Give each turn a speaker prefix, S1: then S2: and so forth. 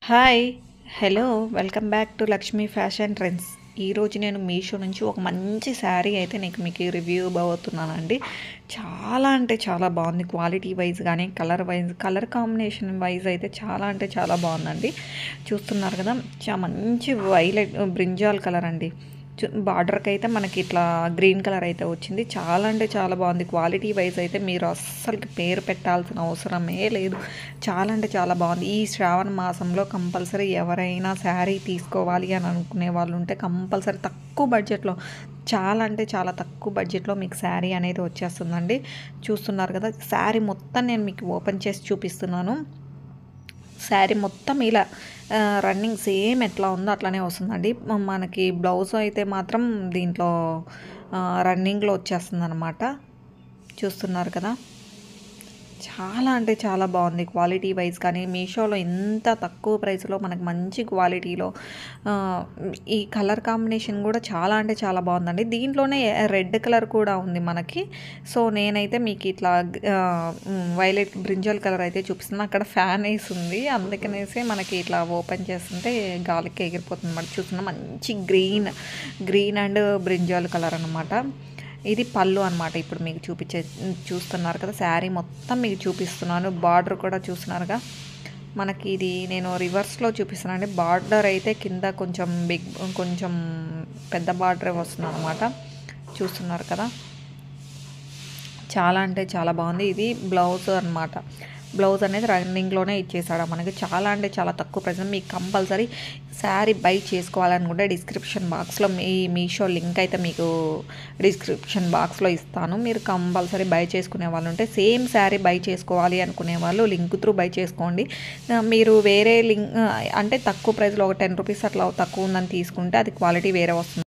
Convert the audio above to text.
S1: Hi hello welcome back to Lakshmi fashion trends. ఈరోజు నేను మీషో నుంచి ఒక మంచి శారీ అయితే మీకు రివ్యూ ఇవ్వబోతున్నానండి. చాలా అంటే చాలా బాగుంది. క్వాలిటీ వైజ్ కానీ కలర్ కాంబినేషన్ వైజ్ అయితే చాలా అంటే చాలా బాగుందండి. చూస్తున్నారు కదా, మంచి వైలెట్ బ్రింజాల్ కలర్ అండి. బార్డర్కి అయితే మనకి ఇట్లా గ్రీన్ కలర్ అయితే వచ్చింది. చాలా అంటే చాలా బాగుంది. క్వాలిటీ వైజ్ అయితే మీరు అస్సలకి పేరు పెట్టాల్సిన అవసరమే లేదు. చాలా అంటే చాలా బాగుంది. ఈ శ్రావణ మాసంలో కంపల్సరీ ఎవరైనా శారీ తీసుకోవాలి అని అనుకునే వాళ్ళు ఉంటే కంపల్సరీ తక్కువ బడ్జెట్లో, చాలా అంటే చాలా తక్కువ బడ్జెట్లో మీకు శారీ అనేది వచ్చేస్తుందండి. చూస్తున్నారు కదా, శారీ మొత్తం నేను మీకు ఓపెన్ చేసి చూపిస్తున్నాను. శారీ మొత్తం ఇలా రన్నింగ్ సేమ్ ఎట్లా ఉందో అట్లానే వస్తుందండి. మనకి బ్లౌజ్ అయితే మాత్రం దీంట్లో రన్నింగ్లో వచ్చేస్తుంది అనమాట. చూస్తున్నారు కదా, చాలా అంటే చాలా బాగుంది. క్వాలిటీ వైజ్ కానీ మీషోలో ఇంత తక్కువ ప్రైస్లో మనకు మంచి క్వాలిటీలో ఈ కలర్ కాంబినేషన్ కూడా చాలా అంటే చాలా బాగుందండి. దీంట్లోనే రెడ్ కలర్ కూడా ఉంది మనకి. సో నేనైతే మీకు ఇట్లా వైలెట్ బ్రింజల్ కలర్ అయితే చూపిస్తున్నాను. అక్కడ ఫ్యాన్ వేసి ఉంది, అందుకనేసి మనకి ఇట్లా ఓపెన్ చేస్తుంటే గాలికి ఎగిరిపోతుంది అన్నమాట. చూస్తున్నా మంచి గ్రీన్ అండ్ బ్రింజల్ కలర్ అనమాట. ఇది పళ్ళు అనమాట. ఇప్పుడు మీకు చూస్తున్నారు కదా, శారీ మొత్తం మీకు చూపిస్తున్నాను. బార్డర్ కూడా చూస్తున్నారుగా, మనకి ఇది నేను రివర్స్లో చూపిస్తున్నాను. బార్డర్ అయితే కింద కొంచెం పెద్ద బార్డరే వస్తుంది అనమాట. చూస్తున్నారు కదా, చాలా అంటే చాలా బాగుంది. ఇది బ్లౌజ్ అనమాట. బ్లౌజ్ అనేది రన్నింగ్లోనే ఇచ్చేసాడు మనకి. చాలా అంటే చాలా తక్కువ ప్రైస్. మీకు కంపల్సరీ శారీ బై చేసుకోవాలనుకుంటే డిస్క్రిప్షన్ బాక్స్లో మీషో లింక్ అయితే మీకు డిస్క్రిప్షన్ బాక్స్లో ఇస్తాను. మీరు కంపల్సరీ బై చేసుకునే వాళ్ళు ఉంటే, సేమ్ శారీ బై చేసుకోవాలి అనుకునే వాళ్ళు లింక్ త్రూ బై చేసుకోండి. మీరు వేరే లింక్ అంటే తక్కువ ప్రైస్లో ఒక 10 రూపీస్ అట్లా తక్కువ ఉందని తీసుకుంటే అది క్వాలిటీ వేరే వస్తుంది.